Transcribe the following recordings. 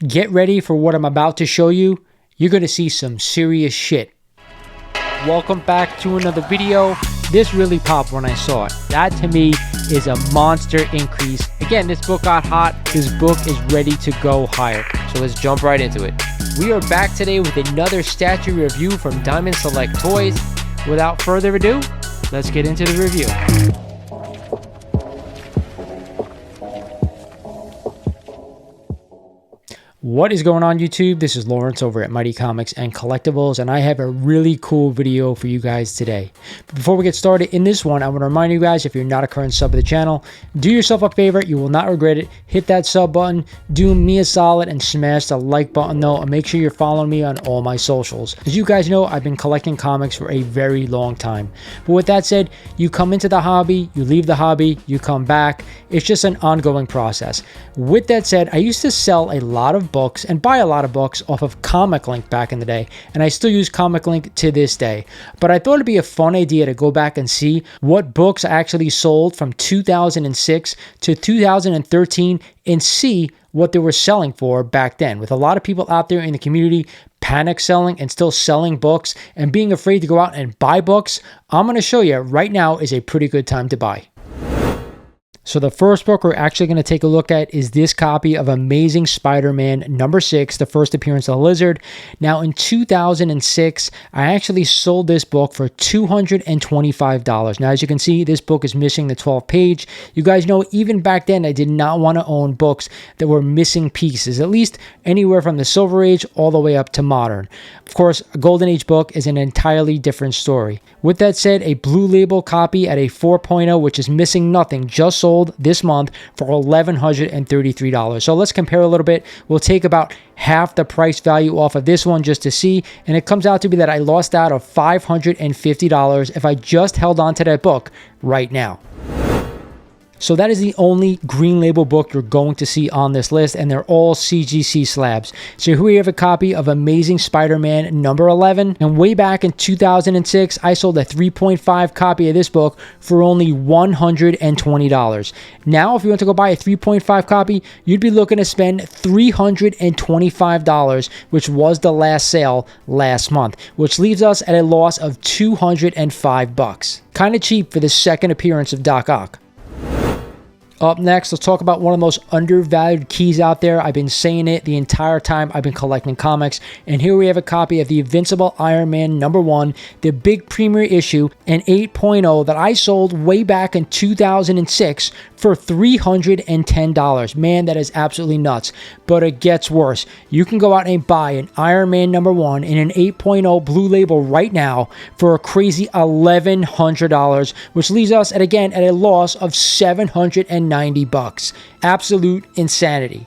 Get ready for what I'm about to show you. You're going to see some serious shit. Welcome back to another video. This really popped when I saw it. That to me is a monster increase. Again, this book got hot. This book is ready to go higher. So let's jump right into it. We are back today with another statue review from Diamond Select Toys. Without further ado, let's get into the review. What is going on YouTube? This is Lawrence over at Mighty Comics and Collectibles, and I have a really cool video for you guys today. But before we get started in this one, I want to remind you guys, if you're not a current sub of the channel, do yourself a favor. You will not regret it. Hit that sub button, do me a solid, and smash the like button though, and make sure you're following me on all my socials. As you guys know, I've been collecting comics for a very long time. But with that said, you come into the hobby, you leave the hobby, you come back. It's just an ongoing process. With that said, I used to sell a lot of books and buy a lot of books off of Comic Link back in the day, and I still use Comic Link to this day. But I thought it'd be a fun idea to go back and see what books actually sold from 2006 to 2013 and see what they were selling for back then. With a lot of people out there in the community panic selling and still selling books and being afraid to go out and buy books, I'm going to show you right now is a pretty good time to buy. So the first book we're actually going to take a look at is this copy of Amazing Spider-Man number 6, the first appearance of the Lizard. Now in 2006, I actually sold this book for $225. Now as you can see, this book is missing the 12th page. You guys know even back then I did not want to own books that were missing pieces, at least anywhere from the Silver Age all the way up to modern. Of course, a Golden Age book is an entirely different story. With that said, a Blue Label copy at a 4.0, which is missing nothing, just sold this month for $1,133. So let's compare a little bit. We'll take about half the price value off of this one just to see, and it comes out to be that I lost out of $550 if I just held on to that book right now. So that is the only Green Label book you're going to see on this list, and they're all CGC slabs. So here we have a copy of Amazing Spider-Man number 11, and way back in 2006, I sold a 3.5 copy of this book for only $120. Now, if you want to go buy a 3.5 copy, you'd be looking to spend $325, which was the last sale last month, which leaves us at a loss of $205. Kind of cheap for the second appearance of Doc Ock. Up next, let's talk about one of the most undervalued keys out there. I've been saying it the entire time I've been collecting comics. And here we have a copy of the Invincible Iron Man number 1, the big premiere issue, an 8.0 that I sold way back in 2006 for $310. Man, that is absolutely nuts. But it gets worse. You can go out and buy an Iron Man number 1 in an 8.0 Blue Label right now for a crazy $1,100, which leaves us at a loss of $790. Absolute insanity.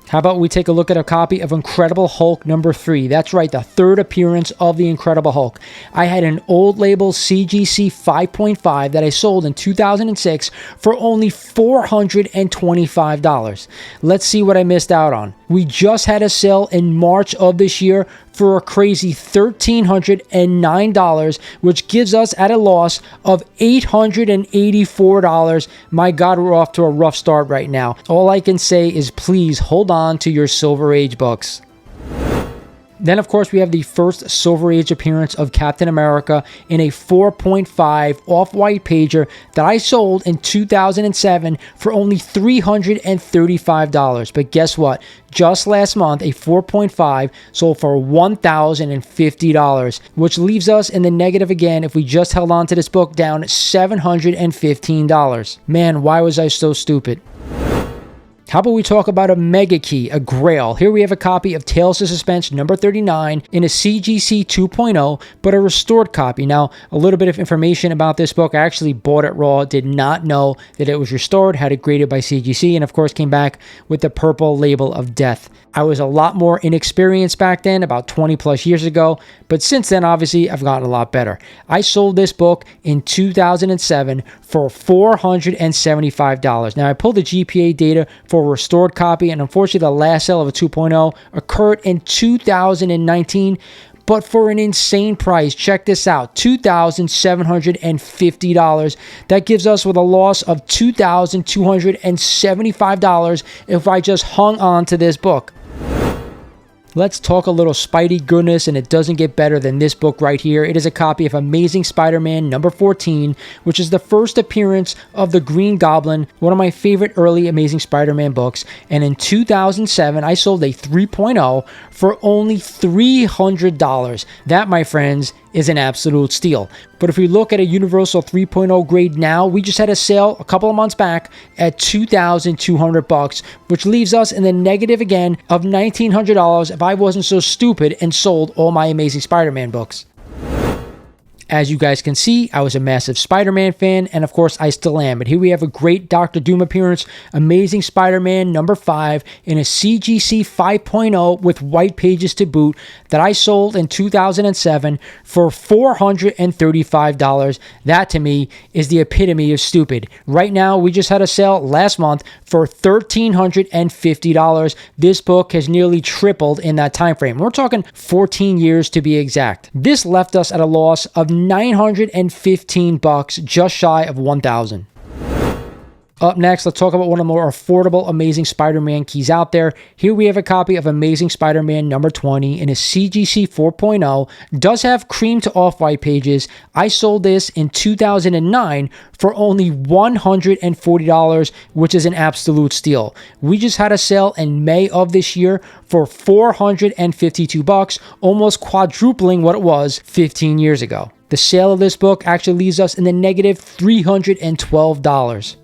How about we take a look at a copy of Incredible Hulk number 3? That's right, the third appearance of the Incredible Hulk. I had an old label CGC 5.5 that I sold in 2006 for only $425. Let's see what I missed out on. We just had a sale in March of this year for a crazy $1,309, which gives us at a loss of $884. My God, we're off to a rough start right now. All I can say is please hold on to your Silver Age books. Then, of course, we have the first Silver Age appearance of Captain America in a 4.5 off-white pager that I sold in 2007 for only $335. But guess what? Just last month, a 4.5 sold for $1,050, which leaves us in the negative again if we just held on to this book down $715. Man, why was I so stupid? How about we talk about a mega key, a Grail? Here we have a copy of Tales of Suspense number 39 in a CGC 2.0, but a restored copy. Now, a little bit of information about this book. I actually bought it raw, did not know that it was restored, had it graded by CGC, and of course came back with the purple label of death. I was a lot more inexperienced back then, about 20 plus years ago, but since then, obviously, I've gotten a lot better. I sold this book in 2007 for $475. Now, I pulled the GPA data for a restored copy, and unfortunately, the last sale of a 2.0 occurred in 2019, but for an insane price. Check this out, $2,750. That gives us with a loss of $2,275 if I just hung on to this book. Let's talk a little Spidey goodness, and it doesn't get better than this book right here. It is a copy of Amazing Spider-Man number 14, which is the first appearance of the Green Goblin, one of my favorite early Amazing Spider-Man books. And in 2007, I sold a 3.0 for only $300. That, my friends, is an absolute steal. But if we look at a Universal 3.0 grade now, we just had a sale a couple of months back at $2,200, which leaves us in the negative again of $1,900 if I wasn't so stupid and sold all my Amazing Spider-Man books. As you guys can see, I was a massive Spider-Man fan, and of course I still am. But here we have a great Dr. Doom appearance, Amazing Spider-Man number 5 in a CGC 5.0 with white pages to boot that I sold in 2007 for $435. That to me is the epitome of stupid. Right now, we just had a sale last month for $1,350. This book has nearly tripled in that time frame. We're talking 14 years to be exact. This left us at a loss of $915, just shy of $1,000. Up next, let's talk about one of the more affordable Amazing Spider-Man keys out there. Here we have a copy of Amazing Spider-Man number 20 in a CGC 4.0. Does have cream to off-white pages. I sold this in 2009 for only $140, which is an absolute steal. We just had a sale in May of this year for $452, almost quadrupling what it was 15 years ago. The sale of this book actually leaves us in the negative $312.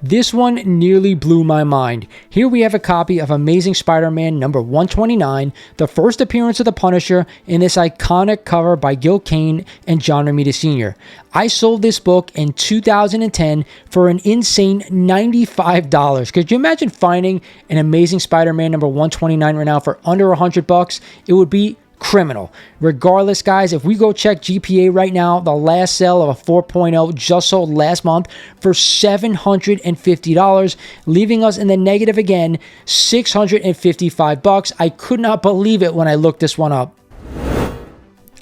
This one nearly blew my mind. Here we have a copy of Amazing Spider-Man number 129, the first appearance of the Punisher in this iconic cover by Gil Kane and John Romita Sr. I sold this book in 2010 for an insane $95. Could you imagine finding an Amazing Spider-Man number 129 right now for under $100? It would be criminal. Regardless, guys, if we go check GPA right now, the last sale of a 4.0 just sold last month for $750, leaving us in the negative again, $655. I could not believe it when I looked this one up.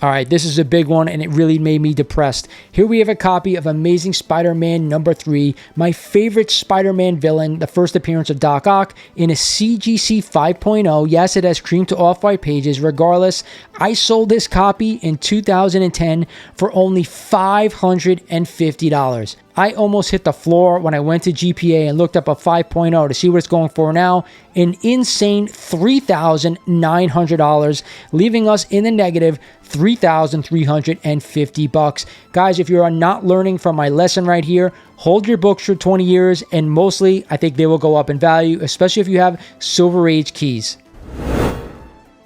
All right, this is a big one, and it really made me depressed. Here we have a copy of Amazing Spider-Man number 3, my favorite Spider-Man villain, the first appearance of Doc Ock, in a CGC 5.0. Yes, it has cream to off-white pages. Regardless, I sold this copy in 2010 for only $550. I almost hit the floor when I went to GPA and looked up a 5.0 to see what it's going for now. An insane $3,900, leaving us in the negative $3,350. Guys, if you are not learning from my lesson right here, hold your books for 20 years, and mostly I think they will go up in value, especially if you have Silver Age keys.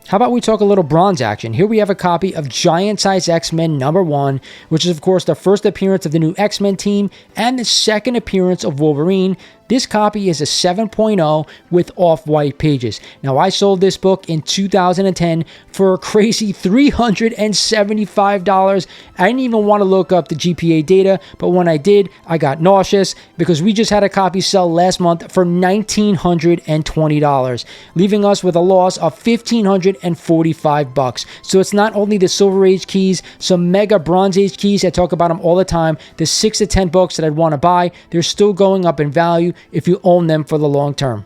How about we talk a little bronze action? Here we have a copy of Giant Size X-Men number 1, which is of course the first appearance of the new X-Men team and the second appearance of Wolverine. This copy is a 7.0 with off-white pages. Now, I sold this book in 2010 for a crazy $375. I didn't even want to look up the GPA data, but when I did, I got nauseous because we just had a copy sell last month for $1,920, leaving us with a loss of $1,545. So it's not only the Silver Age keys, some mega Bronze Age keys, I talk about them all the time, the 6 to 10 books that I'd want to buy, they're still going up in value if you own them for the long term.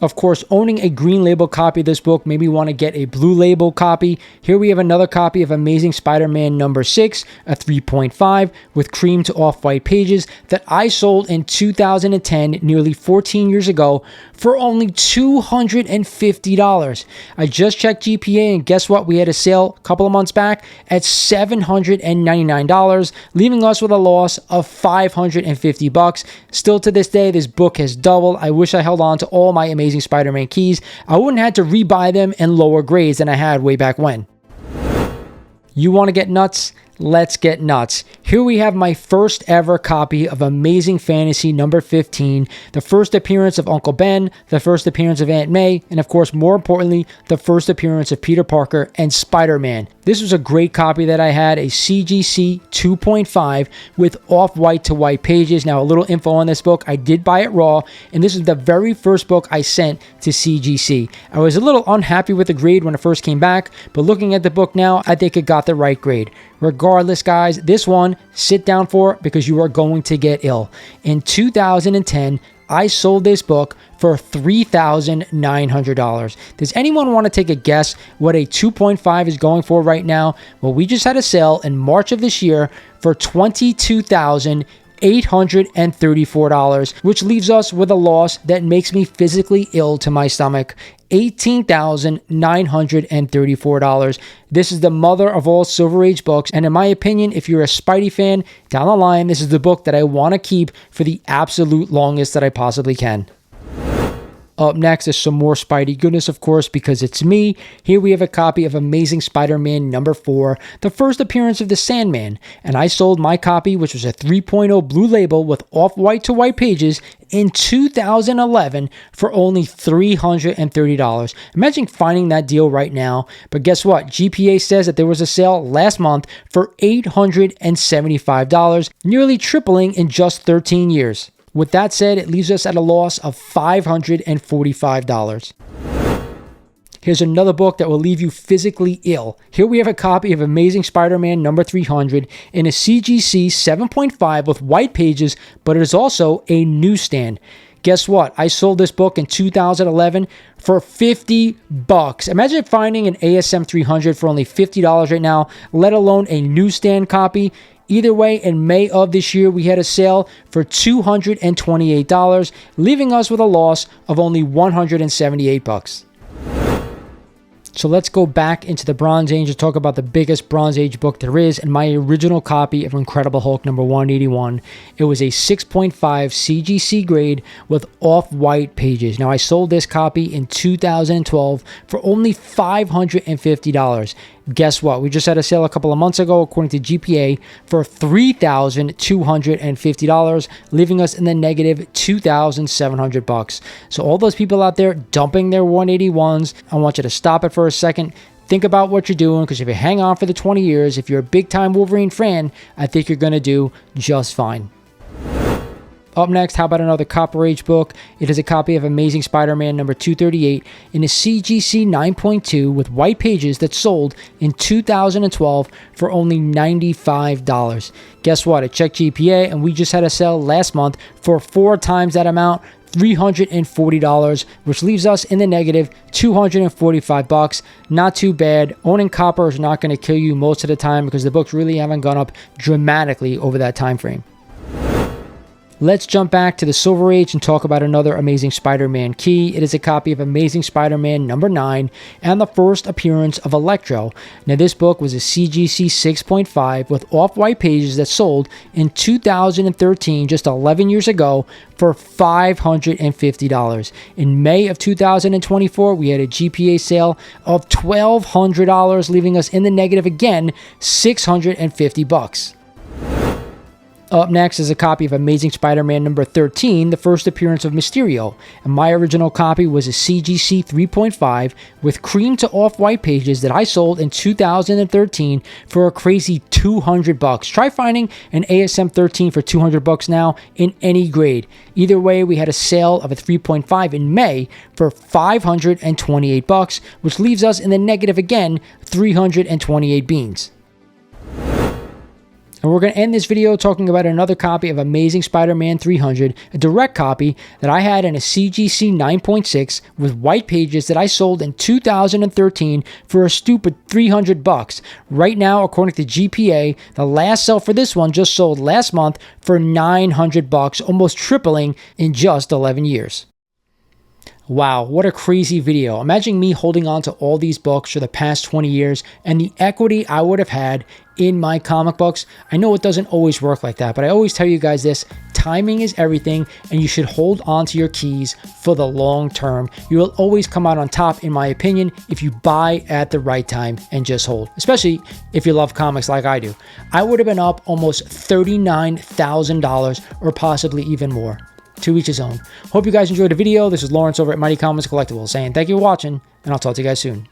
Of course, owning a green label copy of this book made me want to get a blue label copy. Here we have another copy of Amazing Spider-Man number 6, a 3.5 with cream to off-white pages that I sold in 2010, nearly 14 years ago, for only $250. I just checked GPA, and guess what? We had a sale a couple of months back at $799, leaving us with a loss of $550. Still to this day, this book has doubled. I wish I held on to all my Amazing Spider-Man keys. I wouldn't have to rebuy them in lower grades than I had way back when. You want to get nuts? let's get nuts. Here we have my first ever copy of Amazing Fantasy number 15, the first appearance of Uncle Ben, the first appearance of Aunt May, and of course, more importantly, the first appearance of Peter Parker and Spider-Man. This was a great copy that I had, a CGC 2.5 with off-white to white pages. Now, a little info on this book, I did buy it raw, and this is the very first book I sent to CGC. I was a little unhappy with the grade when it first came back, but looking at the book now, I think it got the right grade. Regardless, guys, this one, sit down for it because you are going to get ill. In 2010, I sold this book for $3,900. Does anyone want to take a guess what a 2.5 is going for right now? Well, we just had a sale in March of this year for $22,834, which leaves us with a loss that makes me physically ill to my stomach. $18,934. This is the mother of all Silver Age books, and in my opinion, if you're a Spidey fan, down the line, this is the book that I want to keep for the absolute longest that I possibly can. Up next is some more Spidey goodness, of course, because it's me. Here we have a copy of Amazing Spider-Man number 4, the first appearance of the Sandman, and I sold my copy, which was a 3.0 blue label with off-white to white pages, in 2011 for only $330. Imagine finding that deal right now, but guess what? GPA says that there was a sale last month for $875, nearly tripling in just 13 years. With that said, it leaves us at a loss of $545. Here's another book that will leave you physically ill. Here we have a copy of Amazing Spider-Man number 300 in a CGC 7.5 with white pages, but it is also a newsstand. Guess what? I sold this book in 2011 for $50. Imagine finding an ASM 300 for only $50 right now, let alone a newsstand copy. Either way, in May of this year, we had a sale for $228, leaving us with a loss of only $178. So let's go back into the Bronze Age and talk about the biggest Bronze Age book there is, and my original copy of Incredible Hulk number 181. It was a 6.5 CGC grade with off-white pages. Now, I sold this copy in 2012 for only $550. Guess what? We just had a sale a couple of months ago, according to GPA, for $3,250, leaving us in the negative $2,700. So all those people out there dumping their 181s, I want you to stop it for a second. Think about what you're doing, because if you hang on for the 20 years, if you're a big-time Wolverine fan, I think you're going to do just fine. Up next, how about another Copper Age book? It is a copy of Amazing Spider-Man number 238 in a CGC 9.2 with white pages that sold in 2012 for only $95. Guess what? It checked GPA, and we just had a sale last month for 4 times that amount, $340, which leaves us in the negative $245. Not too bad. Owning copper is not going to kill you most of the time, because the books really haven't gone up dramatically over that time frame. Let's jump back to the Silver Age and talk about another Amazing Spider-Man key. It is a copy of Amazing Spider-Man number 9 and the first appearance of Electro. Now, this book was a CGC 6.5 with off-white pages that sold in 2013, just 11 years ago, for $550. In May of 2024, we had a GPA sale of $1,200, leaving us in the negative again, $650. Up next is a copy of Amazing Spider-Man number 13, the first appearance of Mysterio, and my original copy was a CGC 3.5 with cream to off-white pages that I sold in 2013 for a crazy $200. Try finding an ASM 13 for $200 now in any grade. Either way, we had a sale of a 3.5 in May for $528, which leaves us in the negative again, 328 beans. And we're going to end this video talking about another copy of Amazing Spider-Man 300, a direct copy that I had in a CGC 9.6 with white pages that I sold in 2013 for a stupid $300. Right now, according to GPA, the last sale for this one just sold last month for $900, almost tripling in just 11 years. Wow, what a crazy video. Imagine me holding on to all these books for the past 20 years and the equity I would have had in my comic books. I know it doesn't always work like that, but I always tell you guys this: timing is everything, and you should hold on to your keys for the long term. You will always come out on top, in my opinion, if you buy at the right time and just hold, especially if you love comics like I do. I would have been up almost $39,000 or possibly even more. To each his own. Hope you guys enjoyed the video. This is Lawrence over at Mighty Comics Collectibles saying thank you for watching, and I'll talk to you guys soon.